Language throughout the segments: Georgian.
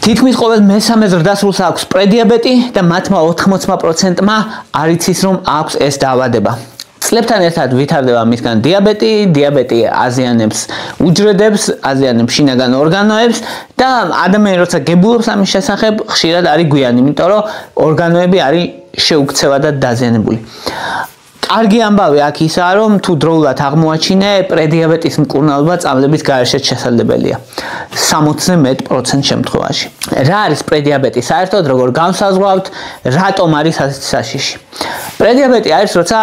თითქმის ყოველ მესამე ზრდასრულს აქვს პრედიაბეტი და მათმა 80%-მა არ იცის რომ აქვს ეს დაავადება. წლებთან ერთად ვითარდება მისგან დიაბეტი აზიანებს უჯრედებს, აზიანებს შინაგან ორგანოებს და ადამიანი როცა გებულობს ამის შესახებ, ხშირად არის გვიანი, იმიტომ რომ ორგანოები არის შეუქცევად და დაზიანებული. კარგი ამბავი აქ ისაა, რომ თუ დროულად აღმოაჩინე, პრედიაბეტის მკურნალობა წამლების გარეშეც შესაძლებელია. 60-ზე მეტ % შემთხვევაში. რა არის პრედიაბეტი საერთოდ, როგორ განსაზღვრავთ, რატომ არის ასეთი საშიში? პრედიაბეტი არის, როცა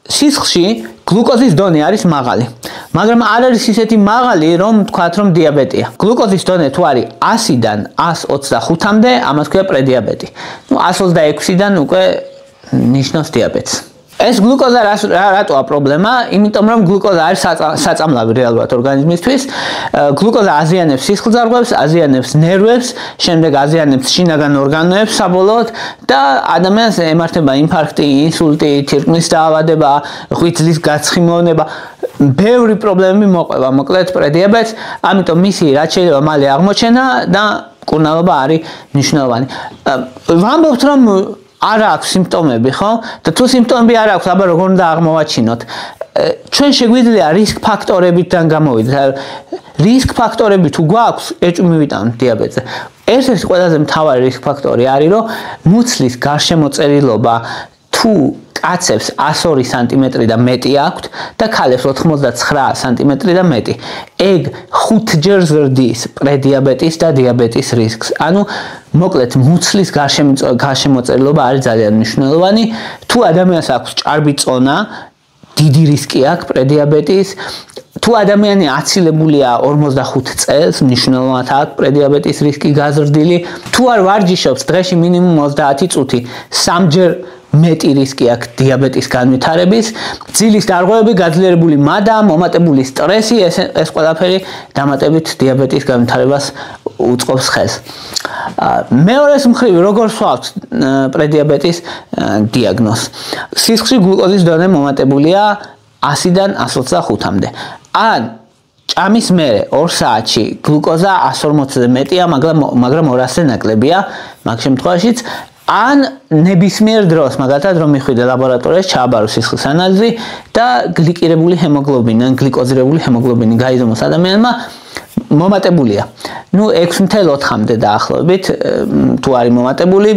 სისხლში გლუკოზის დონე არის მაღალი. მაგრამ არ არის ისეთი მაღალი, რომ თქვათ, რომ დიაბეტია. გლუკოზის დონე თუ არის 100-დან 125-მდე, ამას ქვია პრედიაბეტი. 126-დან უკვე ნიშნავს დიაბეტს. ეს გლუკოზა რატოა პრობლემა? იმიტომ რომ გლუკოზა არის საწამლავი რეალურად ორგანიზმისთვის. გლუკოზა აზიანებს სისხლძარღვებს, აზიანებს ნერვებს, შემდეგ აზიანებს შინაგან ორგანოებს საბოლოოდ და ადამიანს ემართება ინფარქტი, ინსულტი, თირკმლის დაავადება, ღვიძლის გაცხიმოვნება. ბევრი პრობლემები მოყვება მოკლედ პრედიაბეტს, ამიტომ მისი რაც შეიძლება მალე აღმოჩენა და მკურნალობა არის მნიშვნელოვანი. ვამბობთ რომ არ აქვს სიმპტომები, ხო? და თუ სიმპტომები არ აქვს, აბა როგორ უნდა აღმოვაჩინოთ? ჩვენ შეგვიძლია რისკ ფაქტორებიდან გამოვიდეთ. რისკ ფაქტორები თუ გვაქვს, ეჭვი მივიტანოთ დიაბეტზე. ერთ-ერთი ყველაზე მთავარი რისკ ფაქტორი არის, რომ მუცლის გარშემოწერილობა თუ კაცებს 102 სანტიმეტრი და მეტი აქვთ და ქალებს 89 სანტიმეტრი და მეტი. ეგ 5-ჯერ ზრდის პრედიაბეტის და დიაბეტის რისკს. ანუ მოკლედ მუცლის გარშემოწერილობა არის ძალიან მნიშვნელოვანი. თუ ადამიანს აქვს ჭარბი წონა, დიდი რისკი აქვს პრედიაბეტის. თუ ადამიანი აცილებულია 45 წელს, მნიშვნელოვნად აქვს პრედიაბეტის რისკი გაზრდილი. თუ არ ვარჯიშობს დღეში მინიმუმ 30 წუთი, 3-ჯერ მეტი რისკი აქვს დიაბეტის განვითარების. ძილის დარღვევები, გაძლიერებული მადა, მომატებული სტრესი, ეს ყველაფერი დამატებით დიაბეტის განვითარებას უწყობს ხელს. მეორეს მხრივ, როგორ სვავთ პრედიაბეტის დიაგნოზს? სისხლში გლუკოზის დონე მომატებულია 100-დან 125-მდე. ან ჭამის მერე 2 საათში გლუკოზა 140-ზე მეტია, მაგრამ 200-ზე ნაკლებია მაგ შემთხვევაშიც. ან ნებისმიერ დროს, მაგალითად, რომ მიხვიდე ლაბორატორიაში, ჩააბარო სისხლის ანალიზი და გლიკირებული ჰემოგლობინი, ან გლიკოზირებული ჰემოგლობინი გაიზომოს ადამიანმა, მომატებულია. 6.4-მდე დაახლოებით, თუ არის მომატებული,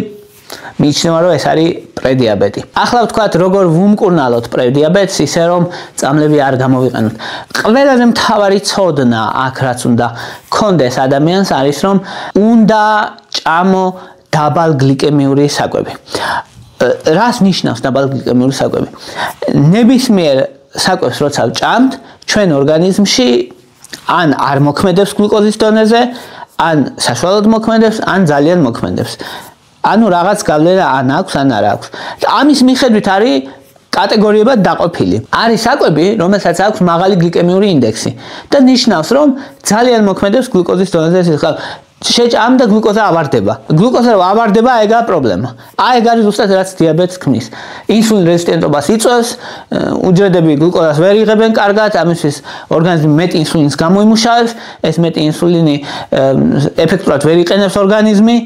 მიიჩნევა, რომ ეს არის პრედიაბეტი. ახლა ვთქვათ, როგორ ვუმკურნალოთ პრედიაბეტს, ისე რომ წამლები არ გამოვიყენოთ. ყველაზე მთავარი ცოდნა აქ, რაც უნდა გქონდეს ადამიანს, არის რომ უნდა ჭამო დაბალგლიკემიური საკვები. რას ნიშნავს დაბალგლიკემიური საკვები? ნებისმიერ საკვებს როცა ვჭამთ, ჩვენ ორგანიზმში ან არ მოქმედებს გლუკოზის დონეზე, ან საშუალოდ მოქმედებს, ან ძალიან მოქმედებს. ანუ რაღაც გავლენა ან აქვს, ან არ აქვს. ამის მიხედვით არის კატეგორიებად დაყოფილი. არის საკვები, რომელსაც აქვს მაღალი გლიკემიური ინდექსი და ნიშნავს, რომ ძალიან მოქმედებს გლუკოზის დონეზე სისხლი. შეჭამ და გლუკოზა ავარდება. გლუკოზა რო ავარდება, ეგაა პრობლემა. ეგ არის ზუსტად რაც დიაბეტს ქმნის. ინსულინ რეზისტენტობას იწვევს, უჯრედები გლუკოზას ვერ იღებენ კარგად, ამისთვის ორგანიზმი მეტ ინსულინს გამოიმუშავებს, ეს მეტი ინსულინი ეფექტურად ვერ იყენებს ორგანიზმი,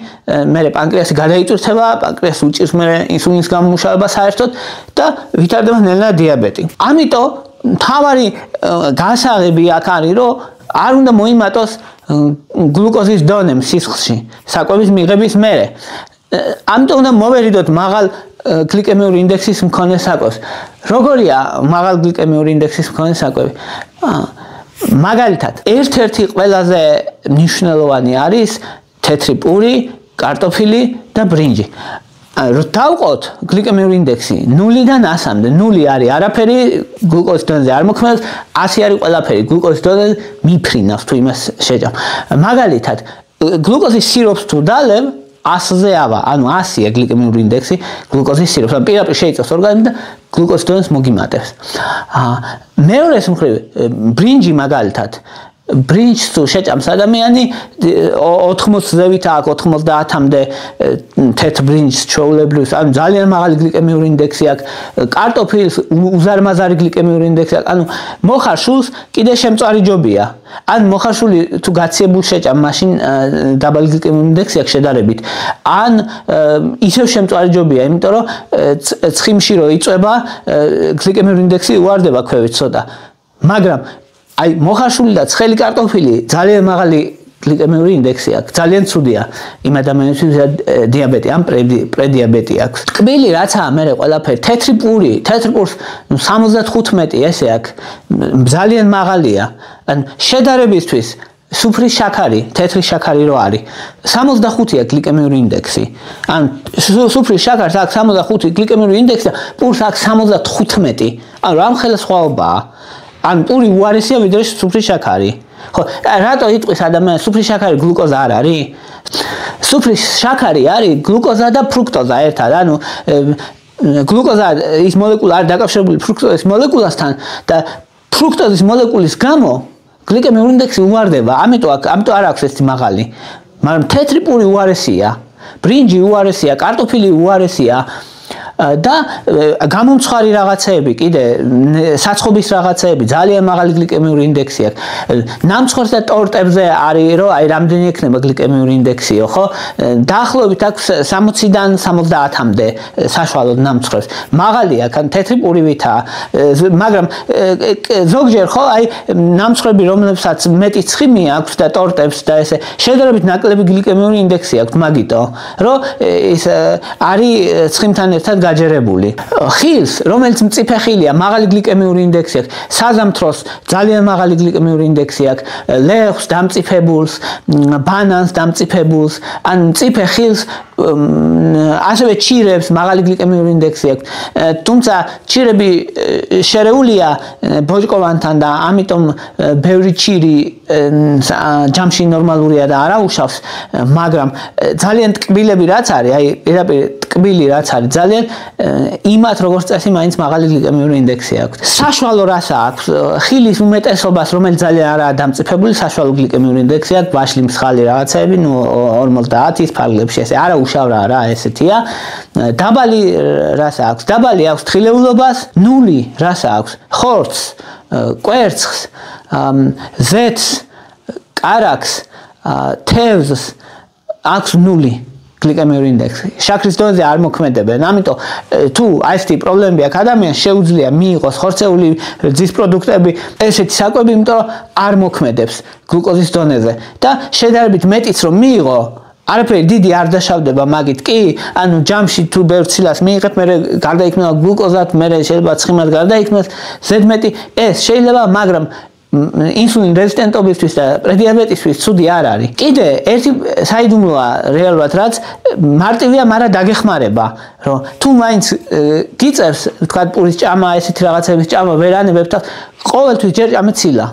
მერე პანკრეასი გადაიწურთება, პანკრეასი უჭირს მერე ინსულინის გამომუშავება საერთოდ და ვითარდება ნელ-ნელა დიაბეტი. ამიტომ მთავარი გასაღები აქ არის, რომ არ უნდა მოიმატოს გლუკოზის დონე სისხლში საკვების მიღების მერე. ამიტომ უნდა მოვერიდოთ მაღალ გლიკემიური ინდექსის მქონე საკვებს. როგორია მაღალ გლიკემიური ინდექსის მქონე საკვები? მაგალითად, ერთ-ერთი ყველაზე მნიშვნელოვანი არის თეთრი პური, კარტოფილი და ბრინჯი. დავყოთ გლიკემიური ინდექსი 0-დან 100-მდე. 0 არის არაფერი, გლუკოზის დონეზე არ მოქმედებს, 100 არის ყველაფერი, გლუკოზის დონეზე მიფრინავს თუ იმას შეჭამ. მაგალითად, გლუკოზის სიროფს თუ დალევ 100-ზე ავა, ანუ 100-ია გლიკემიური ინდექსი, გლუკოზის სიროფს, ან პირდაპირ შეიწევს ორგანიზმი და გლუკოზის დონეს მოგიმატებს. მეორეს მხრივ, ბრინჯი მაგალითად ბრინჯს თუ შეჭამს ადამიანი 80-ზე ვით აქ 90-მდე თეთრ ბრინჯს ჩვეულებრივს, ანუ ძალიან მაღალი გლიკემიური ინდექსი აქვს, კარტოფილს უზარმაზარი გლიკემიური ინდექსი აქვს, ანუ მოხარშულს კიდე შემწვარი ჯობია. ან მოხარშული თუ გაციებულ შეჭამ, მაშინ დაბალი გლიკემიური ინდექსი აქვს შედარებით. ან ისევ შემწვარი ჯობია, იმიტომ რომ ცხიმში რო იწვება გლიკემიური ინდექსი უარდება ქვევით ცოტა. მაგრამ აი მოხარშული და ცხელი კარტოფილი ძალიან მაღალი გლიკემიური ინდექსი აქვს. ძალიან ცუდია იმ ადამიანისთვის, ვისაც დიაბეტი ან პრედიაბეტი აქვს. ტკბილი რაცაა მე ყველაფერი, თეთრი პური, თეთრ პურს 75 ესე აქვს. ძალიან მაღალია. ან შედარებისთვის სუფრის შაქარი, თეთრი შაქარი რო არის, 65-ია გლიკემიური ინდექსი. ან სუფრის შაქარს აქვს 65 გლიკემიური ინდექსი და პურს აქვს 75. ანუ რამხელა სხვაობაა. ან პური უარესია ვიდრე სუფრის შაქარი. ხო, რატო იტყვის ადამიანს სუფრის შაქარი გლუკოზა არ არის? სუფრის შაქარი არის გლუკოზა და ფრუქტოზა ერთად. ანუ გლუკოზა ის მოლეკულა არის დაკავშირებული ფრუქტოზის მოლეკულასთან და ფრუქტოზის მოლეკულის გამო გლიკემიური ინდექსი უარდება. ამიტომ არ აქვს ეს მაღალი. მაგრამ თეთრი პური უარესია, ბრინჯი უარესია, კარტოფილი უარესია. და გამომცხარი რაღაცეები კიდე საცხობის რაღაცეები ძალიან მაღალი გლიკემიური ინდექსი აქვს. ნამცხვერს და ტორტებზე არის რომ აი რამდენი ექნება გლიკემიური ინდექსიო, ხო? დაახლოებით აქვს 60-დან 70-მდე საშუალოდ ნამცხვერს. მაღალია, თეთრი პურივითაა. მაგრამ ზოგჯერ ხო აი ნამცხვრები რომლებსაც მეტი ცხიმი აქვს და ტორტებს და ესე შედარებით ნაკლები გლიკემიური ინდექსი აქვს, მაგიტო რომ ის არის ცხიმთან ერთად გაჯერებული. ხილს, რომელიც მწიფე ხილია, მაღალი გლიკემიური ინდექსი აქვს. საზამთროს ძალიან მაღალი გლიკემიური ინდექსი აქვს. ლეხს, დამწიფებულს, ბანანს დამწიფებულს, ან მწიფე ხილს, ასევე ჩირებს მაღალი გლიკემიური ინდექსი აქვს. თუმცა ჩირები შერეულია ბოჭკოვანთან და ამიტომ ბევრი ჩირი ჯამში ნორმალურია და არ აუშავს, მაგრამ ძალიან ტკბილები რაც არის, აი პირდაპირ ტკბილი რაც არის, ძალიან იმათ როგორც წესი მაინც მაღალი გლიკემიური ინდექსი აქვს. საშუალო რასა აქვს? ხილის უმეტესობას, რომელიც ძალიან არაა დამწიფებული, საშუალო გლიკემიური ინდექსი აქვს, ვაშლი, მსხალი რაღაცეები, 50-ის ფარგლებში ესე არა უშავრა რა ესეთია. დაბალი რასა აქვს? დაბალი აქვს თხილეულობას, 0 რასა აქვს? ხორცს, კვერცხს, ზეთს, კარაქს, თევზს აქვს 0 გლიკემიური ინდექსი. შაქრის დონეზე არ მოქმედებენ. ამიტომ თუ აი ესეთი პრობლემები აქვს ადამიანს, შეუძლია მიიღოს ხორცეული რძის პროდუქტები, ესეთი საკვები, იმიტომ რომ არ მოქმედებს გლუკოზის დონეზე. და შედარებით მეტიც რომ მიიღო, არაფერი დიდი არ დაშავდება მაგით კი, ანუ ჯამში თუ ბევრ ცილას მიიღებ, მე გარდაიქმნება გლუკოზად, მე შეიძლება ცხიმად გარდაიქმნას, ზედმეტი ეს შეიძლება, მაგრამ ინსულინ რეზისტენტობისთვის და პრედიაბეტისთვის ცუდი არ არის. კიდე ერთი საიდუმლოა რეალურად, რაც მარტივია, მაგრამ დაგეხმარება, რომ თუ მაინც გიწევს, თქვა პურის ჭამა, ესეთი რაღაცების ჭამა ვერ ანებებ და ყოველთვის ჯერ ჭამე ცილა.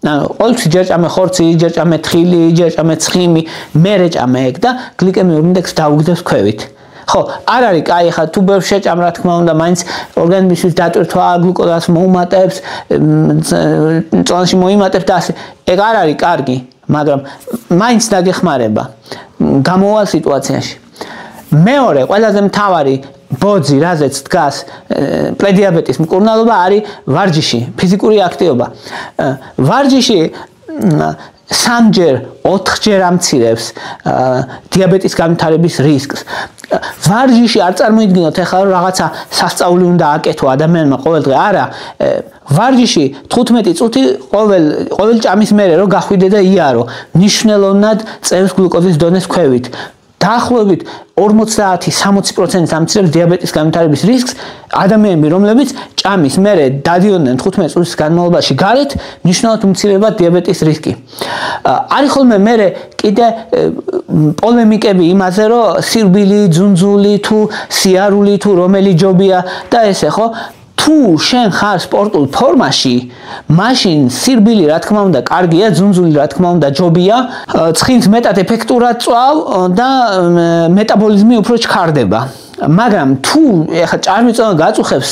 ანუ ყოველთვის ჯერ ჭამე ხორცი, ჯერ ჭამე თხილი, ჯერ ჭამე ცხიმი, მერე ჭამე ეგ და გლიკემიური ინდექსი დაუგდებს ქვევით. ხო, არ არის კაი, ხა თუ ბევრ შეჭამ, რა თქმა უნდა, მაინც ორგანიზმისთვის დატვირთვა გლუკოზას მოუმატებს, წონაში მოიმატებს და ასე. ეგ არ არის კარგი, მაგრამ მაინც დაგეხმარება გამოვალ სიტუაციაში. მეორე, ყველაზე მთავარი ბოძი, რაზეც დგას პრედიაბეტის მკურნალობა არის ვარჯიში, ფიზიკური აქტივობა. ვარჯიში 3-ჯერ, 4-ჯერ ამცირებს დიაბეტის განვითარების რისკს. ვარჯიში არ წარმოიდგინოთ ახლა რომ რაღაცა სასწაული უნდა აკეთო ადამიანმა ყოველდღე, არა. ვარჯიში 15 წუთი ყოველ ჭამის მერე რომ გახვიდე და იარო, მნიშვნელოვნად წევს გლუკოზის დონეს ქვევით. დაახლოებით 50-60% ამცირებს დიაბეტის განვითარების რისკს ადამიანები, რომლებიც ჭამის მერე დადიოდნენ 15 წუთის განმავლობაში გარეთ, მნიშვნელოვნად უმცირდება დიაბეტის რისკი. არის ხოლმე მერე კიდე პოლემიკები იმაზე, რომ სირბილი, ძუნძული თუ სიარული თუ რომელი ჯობია და ესე ხო? თუ შენ ხარ სპორტულ ფორმაში, მაშინ სირბილი რა თქმა უნდა კარგია, ძუნძული რა თქმა უნდა ჯობია, ცხინს მეტად ეფექტურად წვავ და მეტაბოლიზმი უფრო ჩქარდება. მაგრამ თუ ეხა ჭარბი გაწუხებს,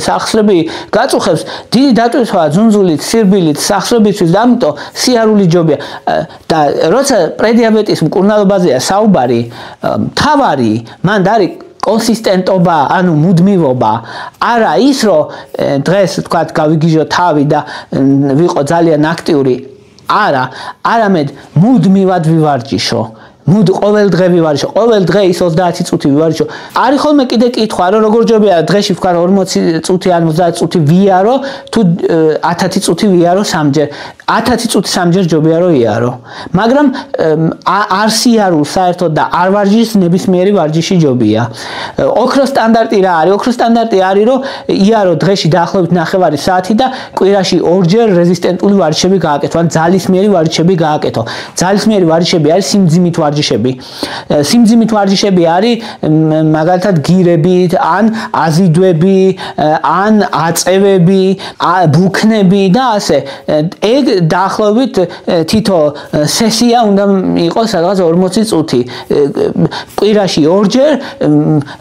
სახსრები გაწუხებს, დიდი დატვირთვაა ძუნძულით, სირბილით, სახსრებისთვის და ამიტომ სიარული ჯობია. და როცა პრედიაბეტის მკურნალობაზეა საუბარი, თავარი მანდ არის კონსისტენტობა, ანუ მუდმივობა, არა ის, რომ დღეს თქვა გავიგიჟო თავი და ვიყო ძალიან აქტიური, არა, არამედ მუდმივად ვივარჯიშო. ყოველ დღე ვივარჯიშო, ყოველ დღე ის 30 წუთი ვივარჯიშო. არის ხოლმე კიდე კითხვა, რომ როგორ ჯობია დღეში ვქარ 40 წუთი ან 30 წუთი ვიარო, თუ 10 წუთი ვიარო სამჯერ. 10 წუთი სამჯერ ჯობია რომ იარო. მაგრამ არ სიარულ საერთოდ და არ ვარჯიშს ნებისმიერი ვარჯიში ჯობია. ოქროს სტანდარტი რა არის? ოქროს სტანდარტი არის, რომ იარო დღეში დაახლოებით 9 საათი და კვირაში 2ჯერ რეზისტენტული ვარჯიშები გააკეთო, ან ძალისმიერი ვარჯიშები გააკეთო. ძალისმიერი ვარჯიშები არის სიმძიმით ვარჯიშები. სიმძიმით ვარჯიშები არის მაგალითად გირებით, ან აზიდვები, ან აწევები, ბუქნები და ასე. ეგ დაახლოებით თითო სესია უნდა იყოს სადღაც 40 წუთი. კვირაში 2ჯერ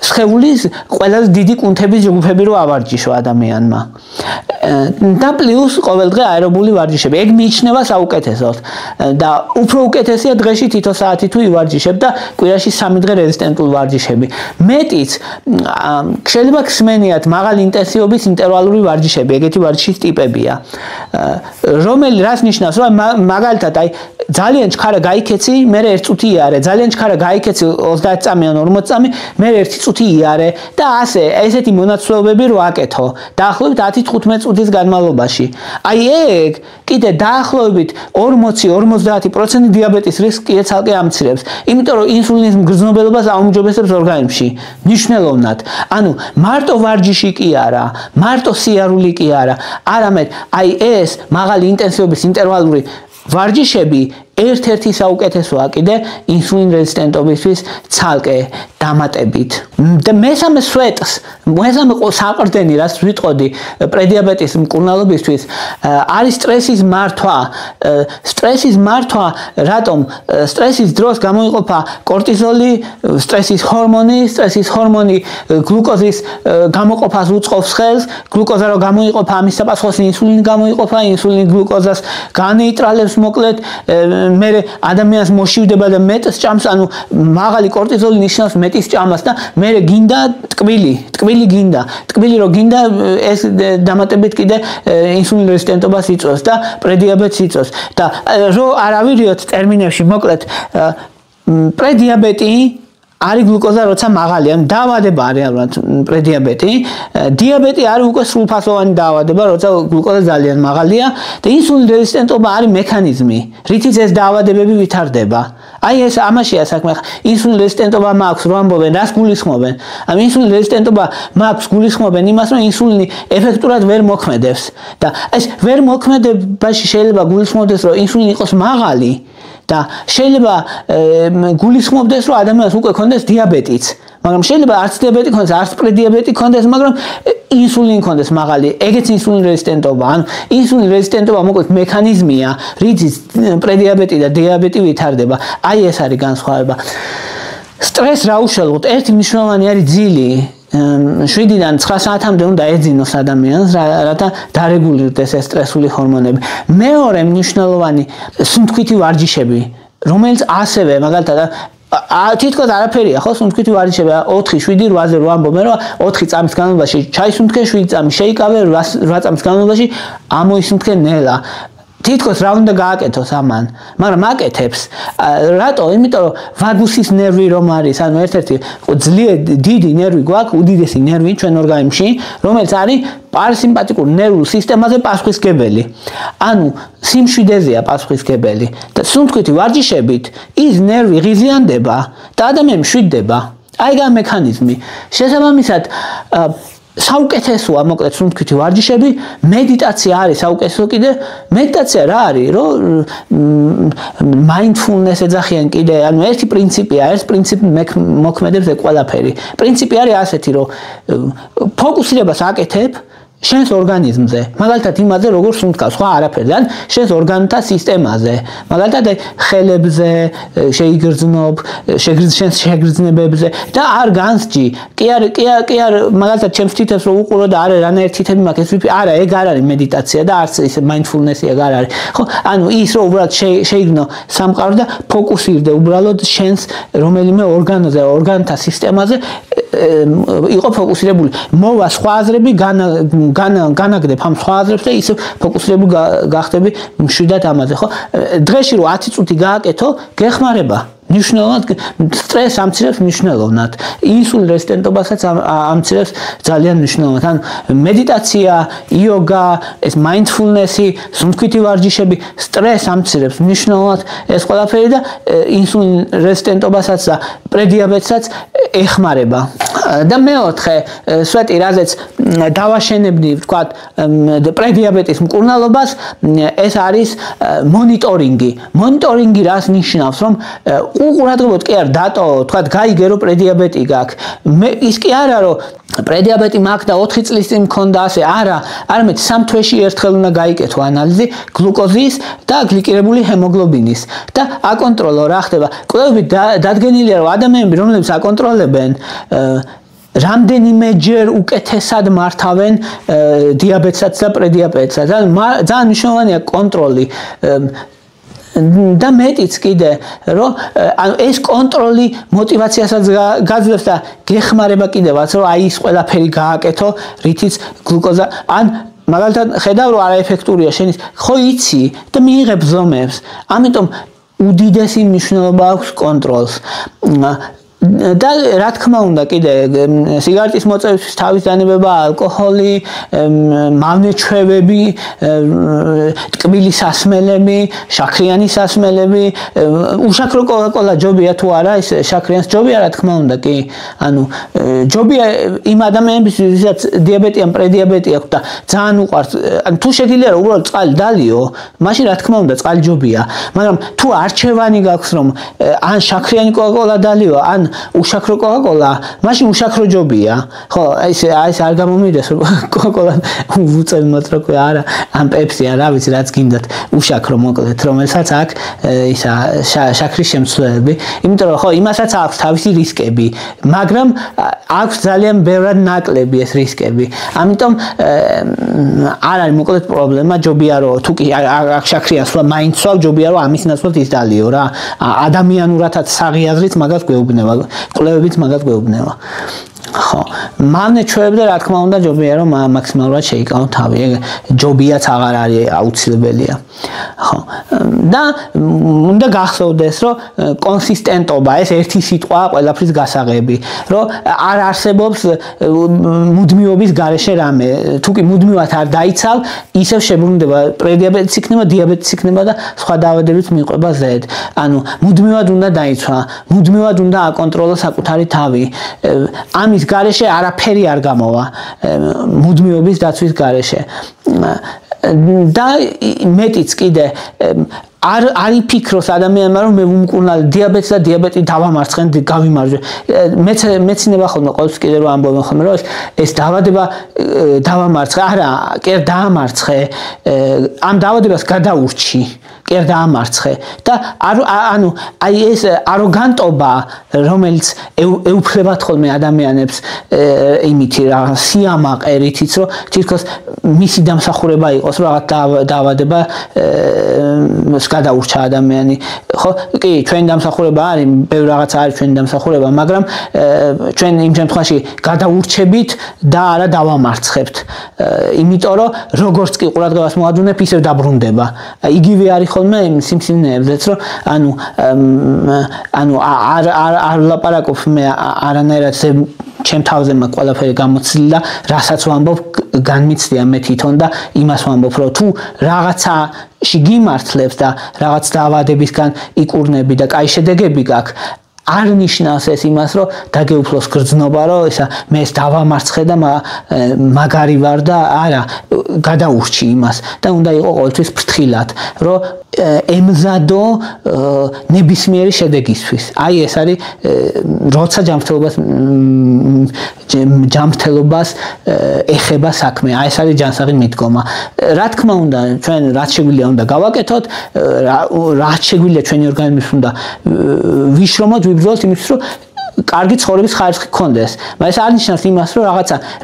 სხეულის ყველაზე დიდი კუნთების ჯგუფები რო ავარჯიშო ადამიანმა. და პლუს ყოველ დღე აერობული ვარჯიშები. ეგ მიიჩნევა საუკეთესოდ. და უფრო უკეთესია დღეში თითო საათი თუ ივარჯიშებ და კვირაში 3 დღე რეზისტენტულ ვარჯიშები. მეტიც შეიძლება გსმენიათ მაღალი ინტენსივობის ინტერვალური ვარჯიშები, ეგეთი ვარჯიშის ტიპებია. რას ნიშნავს, რომ მაგალითად აი ძალიან ჩქარა გაიქეცი, მე 1 წუთი იარე, ძალიან ჩქარა გაიქეცი 30 წამი ან 40 წამი, მე 1 წუთი იარე და ასე, ესეთი მონაცვლეობები რო აკეთო, დაახლოებით 10-15 წუთის განმავლობაში. აი ეგ კიდე დაახლოებით 40-50% დიაბეტის რისკს კიდე ცალკე ამცირებს, იმიტომ რომ ინსულინის მგრძნობელობას აუმჯობესებს ორგანიზმში, მნიშვნელოვნად. ანუ მარტო ვარჯიში კი არა, მარტო სიარული კი არა, არამედ აი ეს მაღალი ინტენსივობის ინტერვალური ვარჯიშები ერთ-ერთი საუკეთესოა კიდე ინსულინ რეზისტენტობისთვის ცალკე დამატებით. და მესამე სვეტს, მესამე საყრდენი, რაც ვიტყოდი პრედიაბეტის მკურნალობისთვის, არის სტრესის მართვა. სტრესის მართვა, რატომ? სტრესის დროს გამოიყოფა კორტიზოლი, სტრესის ჰორმონი გლუკოზის გამოყოფას უწყობს ხელს, გლუკოზა რო გამოიყოფა, ამის საპასუხოდ ინსულინი გამოიყოფა, ინსულინი გლუკოზას განეიტრალებს მოკლედ, მე ადამიანს მოშივდება და მეტს ჭამს, ანუ მაღალი კორტიზოლი ნიშნავს მეტის ჭამას და მე გინდა ტკბილი გინდა. ტკბილი რო გინდა, ეს დამატებით კიდე ინსულინ რეზისტენტობას იწვევს და პრედიაბეტს იწვევს. და რო არ ავირიოთ ტერმინებში მოკლედ, პრედიაბეტი არის გლუკოზა როცა მაღალია, დაავადება არის რეალურად პრედიაბეტი. დიაბეტი არის უკვე სრულფასოვანი დაავადება, როცა გლუკოზა ძალიან მაღალია და ინსულინ რეზისტენტობა არის მექანიზმი, რითიც ეს დაავადებები ვითარდება. აი ეს ამაშია საქმე. ინსულინ რეზისტენტობა მაქვს, რო ამბობენ, რას გულისხმობენ? ამ ინსულინ რეზისტენტობა მაქვს, გულისხმობენ იმას, რომ ინსულინი ეფექტურად ვერ მოქმედებს და ეს ვერ მოქმედებაში შეიძლება გულისხმობდეს, რომ ინსულინი იყოს მაღალი. და შეიძლება გულისხმობდეს, რომ ადამიანს უკვე ქონდეს დიაბეტიც, მაგრამ შეიძლება არც დიაბეტი ქონდეს, არც პრედიაბეტი ქონდეს, მაგრამ ინსულინი ქონდეს მაღალი, ეგეც ინსულინ რეზისტენტობა. ანუ ინსულინ რეზისტენტობა მოკლედ მექანიზმია, რითიც პრედიაბეტი და დიაბეტი ვითარდება. აი ეს არის განსხვავება. სტრესს რა უშუალოდ ერთი მნიშვნელოვანი არის ძილი. 7-დან 9 საათამდე უნდა ეძინოს ადამიანს, რათა დარეგულირდეს ეს სტრესული ჰორმონები. მეორე მნიშვნელოვანი სუნთქვითი ვარჯიშები, რომელიც ასევე მაგალითად თითქოს არაფერია, ხო, სუნთქვითი ვარჯიშები 4-7-8-ზე რო ამბობენ, რომ 4 წამის განმავლობაში ჩაისუნთქე, 7 წამი შეიკავე, 8 წამის განმავლობაში ამოისუნთქე ნელა. თითქოს რა უნდა გააკეთოს ამან, მაგრამ აკეთებს. რატო? იმიტომ რომ ვაგუსის ნერვი რომ არის, ანუ ერთ-ერთი დიდი ნერვი გვაქვს, უდიდესი ნერვი ჩვენ ორგანიზმში, რომელიც არის პარასიმპათიკურ ნერვულ სისტემაზე პასუხისმგებელი. ანუ სიმშვიდეზეა პასუხისმგებელი და სუნთქვითი ვარჯიშებით ის ნერვი ღიზიანდება და ადამიანი მშვიდდება. აი გა მექანიზმი. შესაბამისად საუკეთესოა მოკლედ სუნთქვითი ვარჯიშები, მედიტაცია არის საუკეთესო კიდე. მედიტაცია რა არის? რომ mindfulness ეძახიან კიდე, ანუ ერთი პრინციპია, ეს პრინციპი მოქმედებს ეს ყველაფერი. პრინციპი არის ასეთი, რომ ფოკუსირებას აკეთებ შენს ორგანიზმზე, მაგალითად იმაზე, როგორ სუნთქავს, სხვა არაფერზე, ან შენს ორგანოთა სისტემაზე, მაგალითად ხელებზე შეიგრძნობ, შენს შეგრძნებებზე და არ განსჯი. კი არ, მაგალითად ჩემს თითებს რო უყურო და არა რანაირ თითები მაქვს, ეს არა, ეგ არ არის მედიტაცია და არც ის mindfulness-ი ეგ არ არის. ხო, ანუ ის რო უბრალოდ შეიგრძნო სამყარო და ფოკუსირდე უბრალოდ შენს რომელიმე ორგანოზე, ორგანოთა სისტემაზე იყო ფოკუსირებული. მოვა სხვა აზრები, განაგდებ ამ სხვა აზრებს და ისე ფოკუსირებული გახდები მშვიდად ამაზე, ხო? დღეში რო 10 წუთი გააკეთო, გეხმარება. ნიშნულად სტრესს ამცირებს მნიშვნელოვნად. ინსულინ რეზისტენტობასაც ამცირებს ძალიან მნიშვნელოვნად. ან მედიტაცია, იოგა, ეს mindfulness-ი, სუნთქვითი ვარჯიშები სტრესს ამცირებს მნიშვნელოვნად ეს ყველაფერი და ინსულინ რეზისტენტობასაც და პრედიაბეტსაც ეხმარება. და მეოთხე, სვეტი, რაზეც დავაშენებდი, ვთქვათ, პრედიაბეტის მკურნალობას, ეს არის მონიტორინგი. მონიტორინგი რას ნიშნავს, რომ უყურადღებოდ კი არ დატო, თქვათ, გაიგერო პრედიაბეტი გაქვს. ის კი არა, რომ პრედიაბეტი მაქვს და 4 წლის წინ მქონდა ასე, არა, არამედ 3 თვეში ერთხელ უნდა გაიკეთო ანალიზი გლუკოზის და გლიკირებული ჰემოგლობინის და აკონტროლო რა ხდება. კვლევებით დადგენილია, რომ ადამიანები, რომლებიც აკონტროლებენ რამდენიმეჯერ უკეთესად მართავენ დიაბეტსაც და პრედიაბეტსაც. ძალიან მნიშვნელოვანია კონტროლი. და მეტიც კიდე, რომ ეს კონტროლი мотиваციასაც გაძლევს და გეხმარება კიდევაც, რომ აი ის ყველაფერი გააკეთო, რითიც გლუკოზა ან მაგალითად ხედავ, რომ არაეფექტურია შენის, ხო იცი და მიიღებ ზომებს. ამიტომ უდიდესი მნიშვნელობა აქვს კონტროლს. და რა თქმა უნდა კიდე სიგარეტის მოწევისთვის თავის დანებება, ალკოჰოლი, მავნეჩვევები, ტკბილი სასმელები, შაქრიანი სასმელები, უშაქრო კოკა-კოლა ჯობია თუ არა, ის შაქრიანს ჯობია რა თქმა უნდა კი. ანუ ჯობია იმ ადამიანების, ვისაც დიაბეტი ან პრედიაბეტი აქვს და ძალიან უყვარს, ანუ თუ შეგიძლია რომ უბრალოდ წყალი დალიო, მაშინ რა თქმა უნდა წყალი ჯობია. მაგრამ თუ არჩევანი გაქვს რომ ან შაქრიანი კოკა-კოლა დალიო, ან უშაქრო კოკა-კოლა, მაშინ უშაქრო ჯობია. ხო, ეს არ გამომიდეს რომ კოკა-კოლა უწევთ როქვე არა, ან პეპსი არა ვიცი რაც გინდათ, უშაქრო მოკლედ, რომელსაც აქვს ისა შაქრის შემცველები. იმიტომ რომ ხო, იმასაც აქვს თავისი რისკები, მაგრამ აქვს ძალიან ბევრად ნაკლები ეს რისკები. ამიტომ არ არის მოკლედ პრობლემა, ჯობია რომ თუ კი აქ შაქრია სვლა მაინც სვავ, ჯობია რომ ამის ნაცვლად ის დალიო რა. ადამიანურათაც საღიაზრით მაგას გვეუბნება. კვლევებით მაგას გვეუბნება. ხო, მავნეჩვევებზე რა თქმა უნდა ჯობია რომ მაქსიმალურად შეიკავო თავი. ეგ ჯობიაც აღარ არის აუცილებელია. ხო. და უნდა გახსოვდეს რომ კონსისტენტობა ეს ერთი სიტყვა ყველაფრის გასაღები, რომ არ არსებობს მუდმივობის გარეშე რამე. თუ კი მუდმივად არ დაიცალ, ისევ შებრუნდება პრედიაბეტიც იქნება, დიაბეტიც იქნება და სხვა დაავადებებიც მიყვება ზედ. ანუ მუდმივად უნდა დაიცვა, მუდმივად უნდა აკონტროლო საკუთარი თავი. ამის გარეშე არაფერი არ გამოვა მუდმივობის დაცვის გარეშე. და მეტიც კიდე არ იფიქროს ადამიანმა რომ მე ვუმკურნალე დიაბეტს და დიაბეტი დავამარცხენ, გავიმარჯვე. მეცნიერება ხოლმე ყოველთვის კიდე რომ ამბობენ ხოლმე რომ ეს დაავადება დავამარცხე, არა, კი არ დაამარცხე, ამ დაავადებას გადაურჩი. კი არ დაამარცხე და ანუ აი ეს აროგანტობა, რომელიც ეუფლებათ ხოლმე ადამიანებს იმითი რა სიამაყერითიც, რომ თითქოს მისი დამსახურება იყოს, რომ რაღაც დაავადება გადაურჩა ადამიანი. ხო, კი, ჩვენი დამსახურება არის, ბევრ რაღაც არის ჩვენი დამსახურება, მაგრამ ჩვენ იმ შემთხვევაში გადაურჩებით და არა დავამარცხებთ. იმიტომ რომ როგორც კი ყურადღებას მოადუნებ, ისევ დაბრუნდება. იგივე არის ხოლმე იმ სიმსივნეებზეც, რომ ანუ არ ლაპარაკობ მე არანაირად ჩემ თავზე მაქვს ყველაფერი გამოცილი და რასაც ვამბობ განმიცდია მე თვითონ და იმას ვამბობ, რომ თუ რაღაცაში გიმართლებს და რაღაც დაავადებისგან იკურნები და კაი შედეგები გაქვს, არ ნიშნავს ეს იმას, რომ დაგეუფლოს გრძნობა, რომ ისა მე ეს დავამარცხე და მაგარი ვარ და არა, გადაურჩი იმას და უნდა იყო ყოველთვის ფრთხილად, რომ ემზადო ნებისმიერი შედეგისთვის. აი ეს არის როცა ჯანმრთელობას ეხება საქმე. აი ეს არის ჯანსაღი მიდგომა. რა თქმა უნდა, ჩვენ რაც შეგვიძლია უნდა გავაკეთოთ, რაც შეგვიძლია ჩვენი ორგანიზმის უნდა ვიშრომოთ, ვიბრძოლოთ იმისთვის, რომ კარგი ცხოვრების ხარისხი გქონდეს. მაგრამ ეს არ ნიშნავს იმას, რომ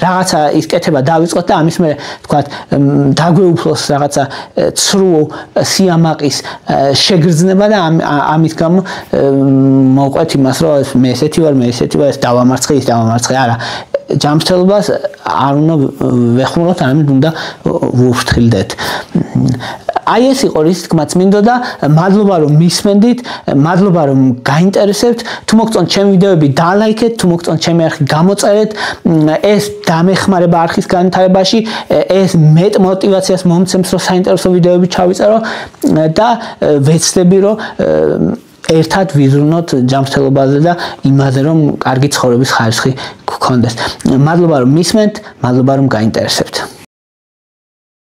რაღაცა ის კეთება დავიწყოთ და ამის მერე თქვათ დაგვეუფლოს რაღაცა ცრუ სიამაყის შეგრძნება და ამის გამო მოვყვეთ იმას, რომ მე ესეთი ვარ, ეს დავამარცხე, ის დავამარცხე. არა, ჯანმრთელობას არ უნდა ვეხმაროთ, არამედ უნდა ვუფრთხილდეთ. აი ეს იყო რის თქმაც მინდოდა, მადლობა რომ მისმენდით, მადლობა რომ გაინტერესებთ, თუ მოგწონთ ჩემი ვიდეოები დალაიქეთ, თუ მოგწონთ ჩემი არხი გამოწერეთ, ეს დამეხმარება არხის განვითარებაში, ეს მეტ мотиваციას მომცემს რომ საინტერესო ვიდეოები ჩავიწერო და ვეცდები რომ ერთად ვიზრუნოთ ჯანმრთელობაზე და იმაზე რომ კარგი ცხოვრების ხარისხი გქონდეს. მადლობა რომ მისმენთ, მადლობა რომ გაინტერესებთ.